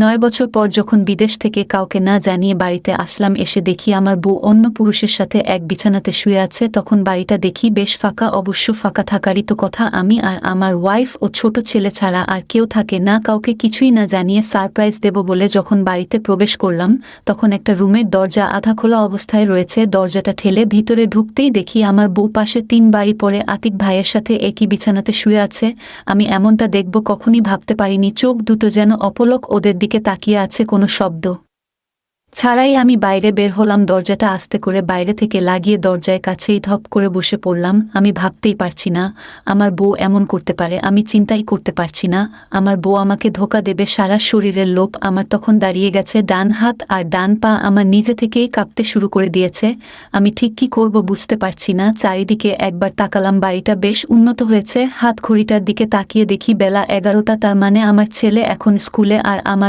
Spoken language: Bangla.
9 বছর পর যখন বিদেশ থেকে কাউকে না জানিয়ে বাড়িতে আসলাম, এসে দেখি আমার বউ অন্য পুরুষের সাথে এক বিছানাতে শুয়ে আছে। তখন বাড়িটা দেখি বেশ ফাঁকা। অবশ্য ফাঁকা থাকারই তো কথা। আমি আর আমার ওয়াইফ ও ছোট ছেলে ছাড়া আর কেউ থাকে না। কাউকে কিছুই না জানিয়ে সারপ্রাইজ দেব বলে যখন বাড়িতে প্রবেশ করলাম, তখন একটা রুমের দরজা আধা খোলা অবস্থায় রয়েছে। দরজাটা ঠেলে ভিতরে ঢুকতেই দেখি আমার বউ পাশে 3 বাড়ি পরে আতিক ভাইয়ের সাথে একই বিছানাতে শুয়ে আছে। আমি এমনটা দেখব কখনই ভাবতে পারিনি। চোখ দুটো যেন অপলক ওদের দিকে তাকিয়ে আছে। কোনো শব্দ ছাড়াই আমি বাইরে বের হলাম। দরজাটা আস্তে করে বাইরে থেকে লাগিয়ে দরজায় কাছেই ধপ করে বসে পড়লাম। আমি ভাবতেই পারছি না আমার বউ এমন করতে পারে। আমি চিন্তাই করতে পারছি না আমার বউ আমাকে ধোঁকা দেবে। সারা শরীরের লোভ আমার তখন দাঁড়িয়ে গেছে। ডান হাত আর ডান পা আমার নিজে থেকেই কাঁপতে শুরু করে দিয়েছে। আমি ঠিক কী করব বুঝতে পারছি না। চারিদিকে একবার তাকালাম। বাড়িটা বেশ উন্নত হয়েছে। হাত ঘড়িটার দিকে তাকিয়ে দেখি বেলা 11টা। তার মানে আমার ছেলে এখন স্কুলে আর আমার